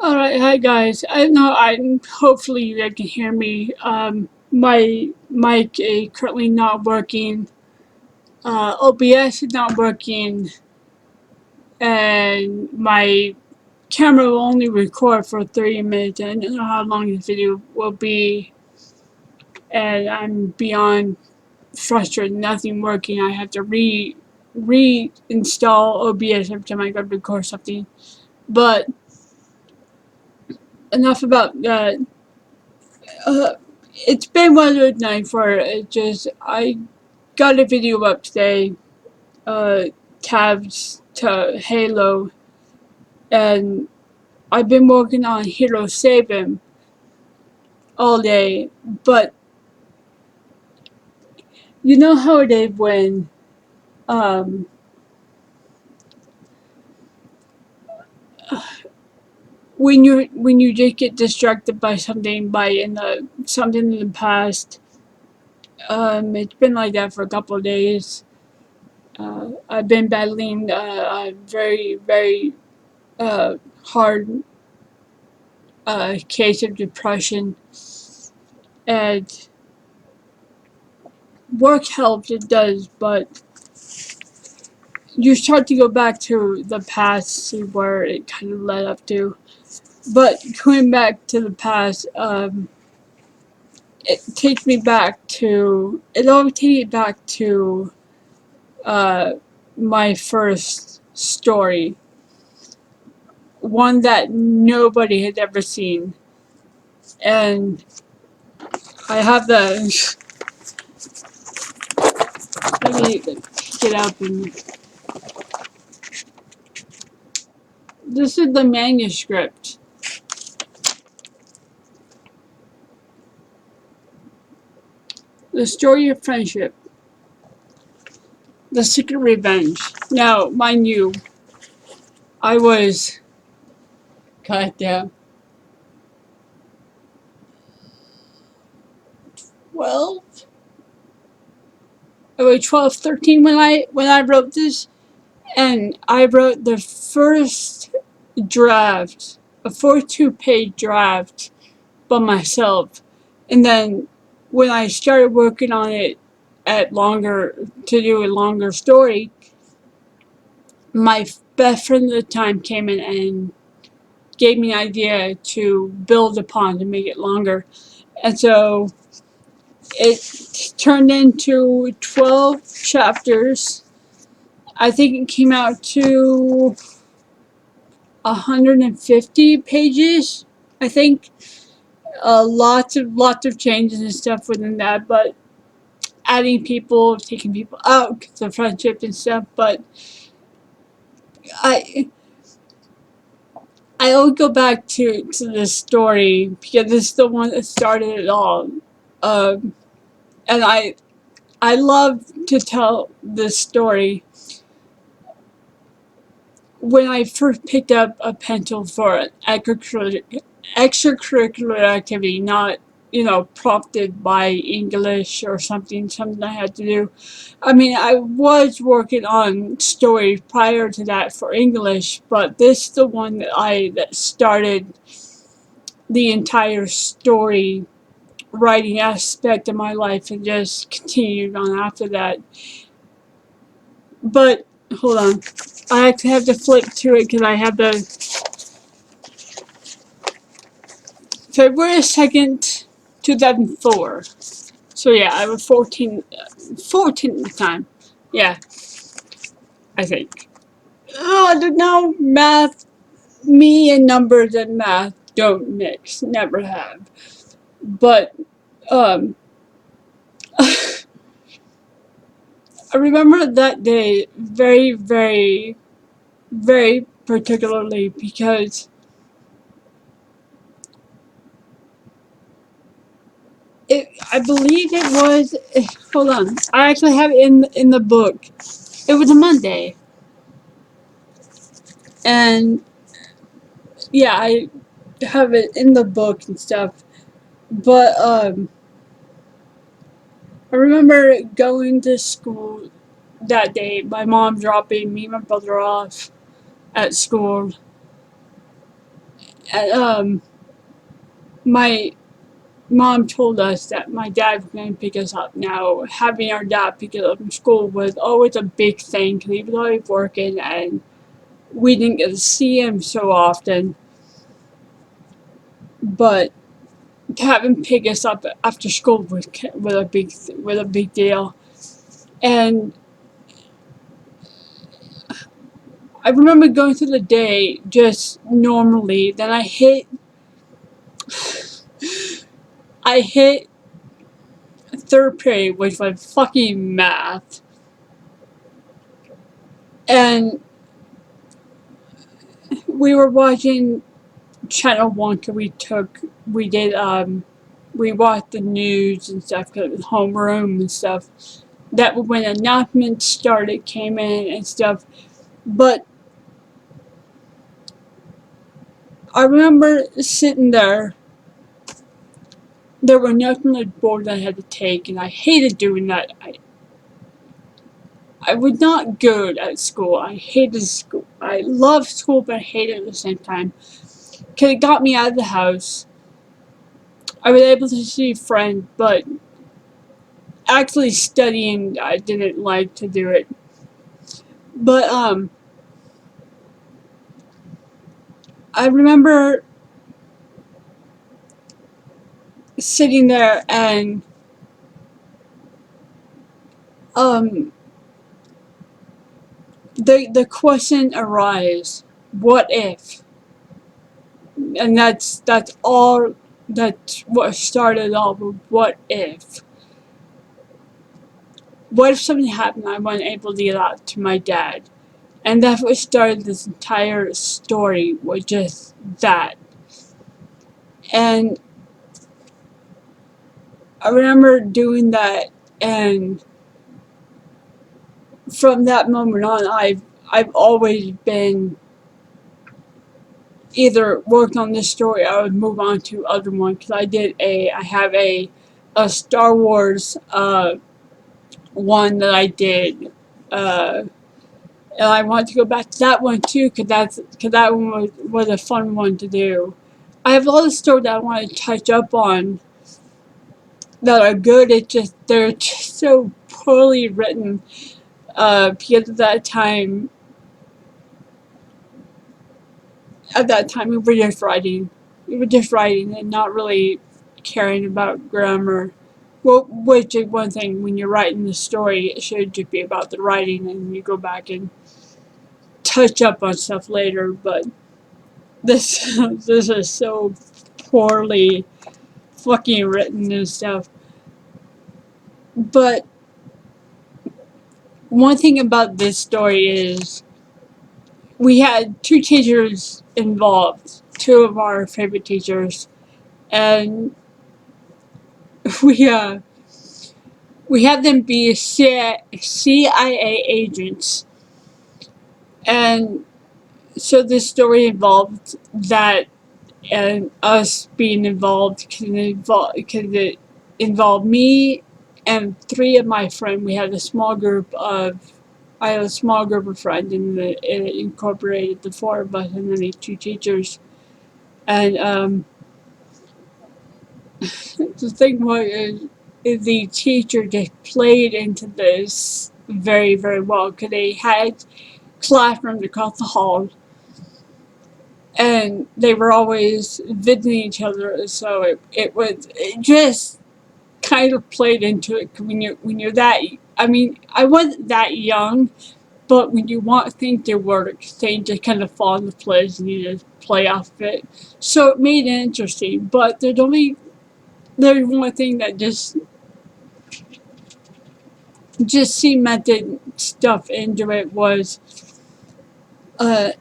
Alright, hi guys. I know hopefully you guys can hear me. My mic is currently not working. OBS is not working, and my camera will only record for 30 minutes. And I don't know how long this video will be, and I'm beyond frustrated. Nothing working. I have to reinstall OBS every time I go to record something. But enough about that. Uh, it's been one of those nights where it just I got a video up today, uh, tabs to Halo, and I've been working on Hero 7 all day. But you know how it is um, when you just get distracted by something something in the past. It's been like that for a couple of days. I've been battling a very uh, hard case of depression, and work helps, it does, but you start to go back to the past, see where it kind of led up to. But going back to the past, it always takes me back to uh, my first story, one that nobody had ever seen. And I have the, let me get up and, this is the manuscript. The story of friendship. The secret revenge. Now, mind you, I was, goddamn, 12? I was 12, 13 when I wrote this, and I wrote the first draft, a 42-page draft by myself. And then when I started working on it to do a longer story, my best friend at the time came in and gave me an idea to build upon to make it longer. And so it turned into 12 chapters. I think it came out to 150 pages. I think lots of changes and stuff within that, but adding people, taking people out because of friendship and stuff. But I I always go back to this story because this is the one that started it all. Um, and I love to tell this story. When I first picked up a pencil for an extracurricular activity, not, prompted by English or something I had to do. I mean, I was working on stories prior to that for English, but this is the one that started the entire story writing aspect of my life and just continued on after that. But hold on, I actually have to flip to it because I have the February 2nd, 2004. So yeah, I was 14 at the time. Yeah, I think. Oh, now me and numbers and math don't mix. Never have. But, um, I remember that day very particularly because I believe it was, hold on, I actually have it in the book. It was a Monday. And yeah, I have it in the book and stuff. But I remember going to school that day. My mom dropping me and my brother off at school, And, my mom told us that my dad was going to pick us up. Now, having our dad pick us up from school was always a big thing because he was always working and we didn't get to see him so often. But to have him pick us up after school was a big deal. And I remember going through the day just normally. Then I hit third period, which was fucking math, and we were watching Channel One. Cause we watched the news and stuff because it was homeroom and stuff. That was when announcements started, came in and stuff. But I remember sitting there. There were nothing on the board I had to take, and I hated doing that. I was not good at school. I hated school. I loved school, but I hated it at the same time. Because it got me out of the house. I was able to see friends, but actually studying, I didn't like to do it. But, I remember sitting there and, um, the question arises, what if? And that's all, that's what started off with, what if? What if something happened I wasn't able to get out to my dad? And that's what started this entire story, was just that. And I remember doing that, and from that moment on, I've always been either worked on this story, I would move on to other one, because I have a Star Wars one that I did, and I want to go back to that one too, because that one was a fun one to do. I have a lot of stories that I want to touch up on that are good. They're just so poorly written. Because at that time we were just writing. We were just writing and not really caring about grammar. Well, which is one thing, when you're writing the story, it should just be about the writing, and you go back and touch up on stuff later. But this this is so poorly fucking written and stuff. But one thing about this story is we had two teachers involved, two of our favorite teachers, and we uh we had them be CIA agents, and so this story involved that, and us being involved because it involved me and three of my friends. I had a small group of friends, and it incorporated the four of us and then the two teachers. And the thing was, is the teacher just played into this very, very well, because they had classrooms across the hall, and they were always visiting each other, so it just kind of played into it. When you're that, I mean, I wasn't that young, but when you want things to work, things just kind of fall into place, and you just play off of it. So it made it interesting, but there's one thing that just cemented stuff into it, was uh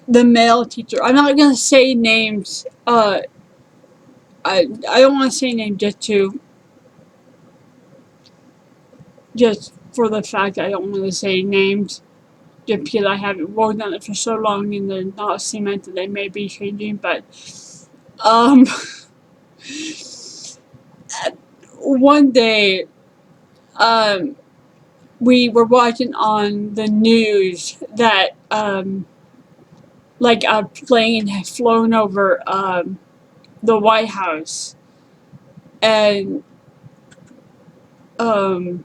the male teacher. I'm not gonna say names. I don't want to say names just for the fact I don't want to say names. Just because I haven't worked on it for so long and they're not cemented, they may be changing. But um, one day, um, we were watching on the news that like a plane had flown over the White House, and um,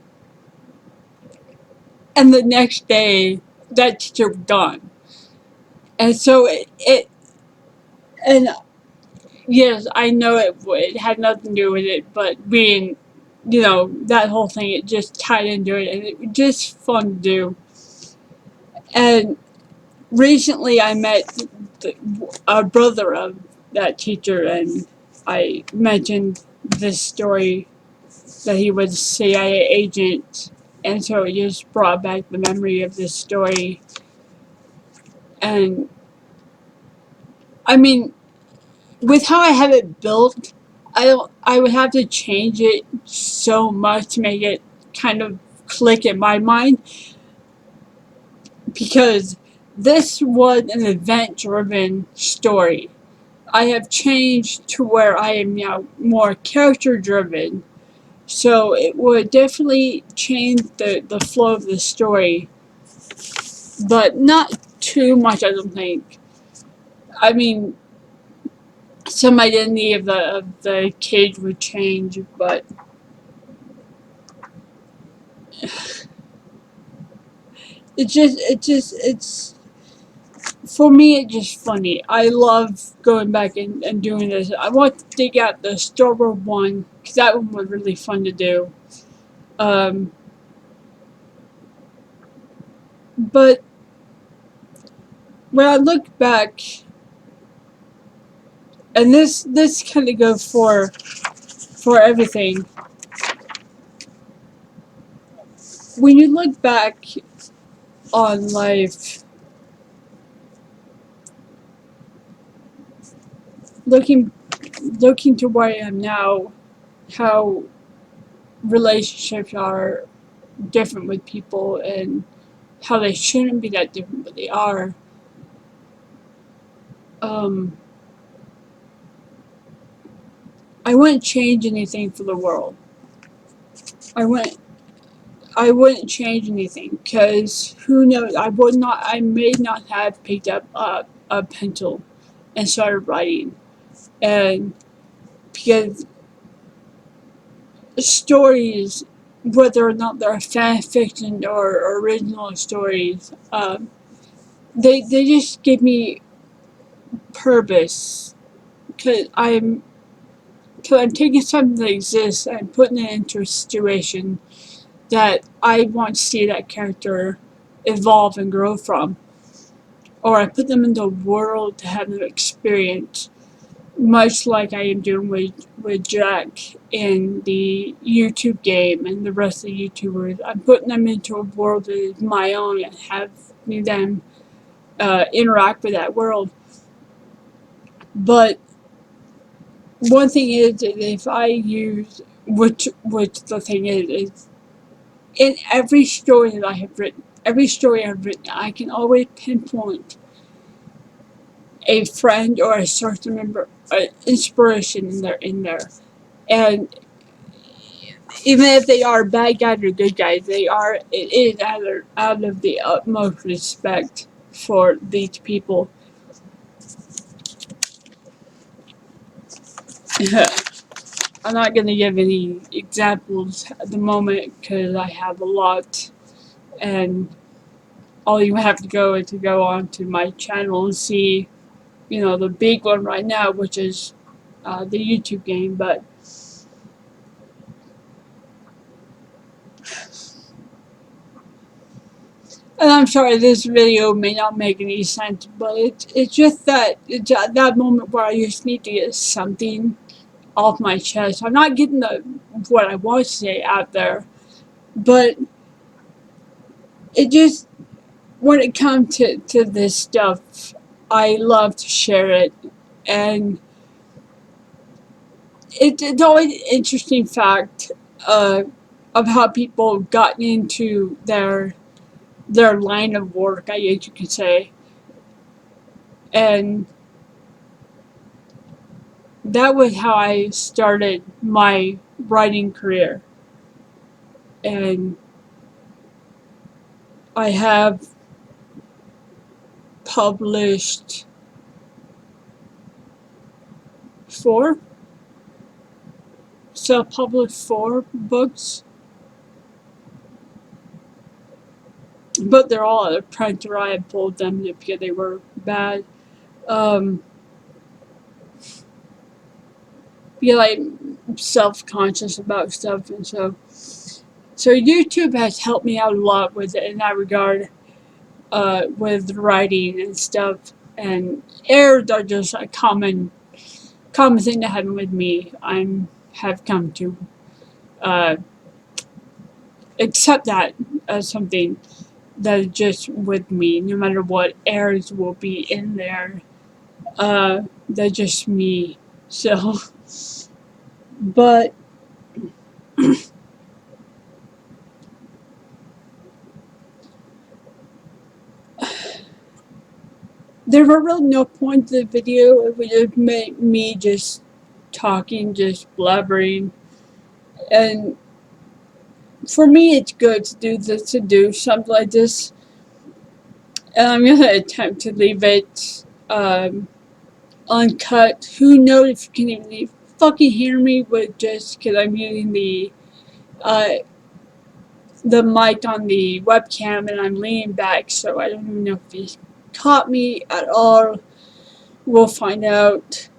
and the next day that teacher was gone. And so it and yes, I know it had nothing to do with it, but being, that whole thing, it just tied into it, and it was just fun to do. And recently I met a brother of that teacher, and I mentioned this story that he was a CIA agent, and so it just brought back the memory of this story. And I mean, with how I have it built, I would have to change it so much to make it kind of click in my mind, because this was an event-driven story. I have changed to where I am now more character-driven, so it would definitely change the flow of the story, but not too much, I don't think. I mean, some identity of the kid would change, but it's for me, it's just funny. I love going back and doing this. I want to dig out the Star Wars one, because that one was really fun to do. Um, but when I look back, and this kind of goes for everything. When you look back on life, looking looking to where I am now, how relationships are different with people, and how they shouldn't be that different, but they are. Um, I wouldn't change anything for the world. I wouldn't. I wouldn't change anything, because who knows? I may not have picked up a pencil and started writing, and because stories, whether or not they're fan fiction or original stories, they just give me purpose, because I'm taking something that exists and putting it into a situation that I want to see that character evolve and grow from. Or I put them into a world to have them experience, much like I am doing with Jack in the YouTube game and the rest of the YouTubers. I'm putting them into a world that is my own, and have them interact with that world. But one thing is that if I use, which the thing is in every story I've written, I can always pinpoint a friend or a certain member, inspiration in there. And even if they are bad guys or good guys, it is out of the utmost respect for these people. I'm not going to give any examples at the moment, because I have a lot, and all you have to go is to go on to my channel and see, the big one right now, which is the YouTube game. But and I'm sorry, this video may not make any sense, but it's just that it's at that moment where I just need to get something off my chest. I'm not getting what I want to say out there, but it just, when it comes to this stuff, I love to share it. And it's always an interesting fact uh, of how people have gotten into their line of work, I guess you could say. And that was how I started my writing career. And I have self-published 4 books, but they're all out of print, or I had pulled them because they were bad. Be like self-conscious about stuff, and so YouTube has helped me out a lot with it in that regard, with writing and stuff. And errors are just a common thing that happened with me. Have come to uh, accept that as something that is just with me. No matter what, errors will be in there. They're just me. So, but there were really no point to the video. It would just make me just talking, just blabbering. And for me, it's good to do this, to do something like this. And I'm gonna attempt to leave it uncut. Who knows if you can even fucking hear me with just because I'm using uh, the mic on the webcam and I'm leaning back, so I don't even know if he caught me at all. We'll find out.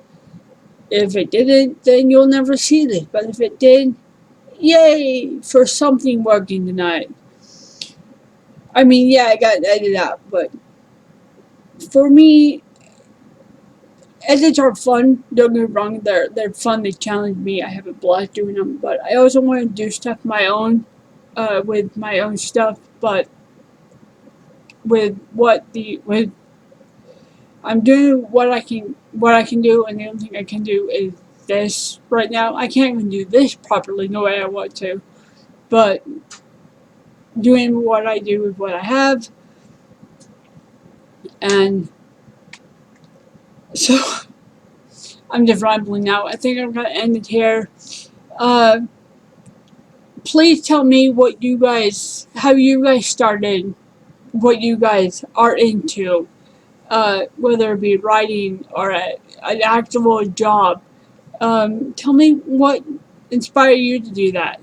If it didn't, then you'll never see this. But if it did, yay for something working tonight. I mean, yeah, I got edited out, but for me, edits are fun. Don't get me wrong, they're fun. They challenge me. I have a blast doing them. But I also want to do stuff my own, with my own stuff. But with I'm doing what I can do, and the only thing I can do is this right now. I can't even do this properly the way I want to, but doing what I do with what I have. And so I'm just rambling now. I think I'm gonna end it here. Uh, please tell me how you guys started, what you guys are into, whether it be writing or an actual job. Tell me what inspired you to do that.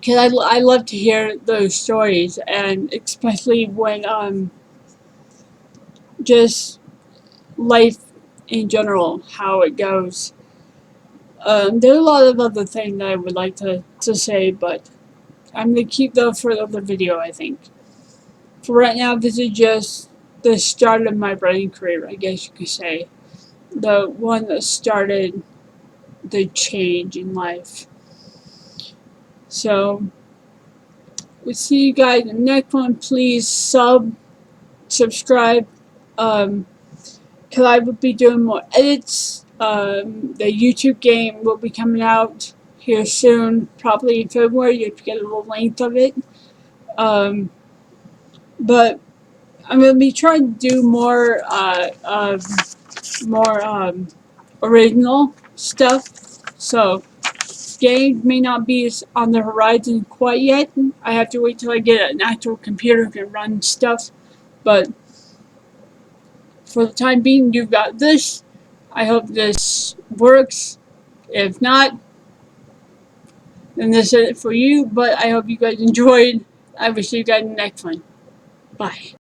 Because I love to hear those stories, and especially when just life in general, how it goes. There are a lot of other things that I would like to say, but I'm going to keep those for the other video, I think. For right now, this is just the start of my writing career, I guess you could say. The one that started the change in life. So, we'll see you guys in the next one. Please subscribe. Because I will be doing more edits. The YouTube game will be coming out here soon, probably in February. You have to get a little length of it. But I'm going to be trying to do more original stuff. So games may not be on the horizon quite yet. I have to wait till I get an actual computer that can run stuff. But for the time being, you've got this. I hope this works. If not, then this is it for you. But I hope you guys enjoyed. I will see you guys in the next one. Bye.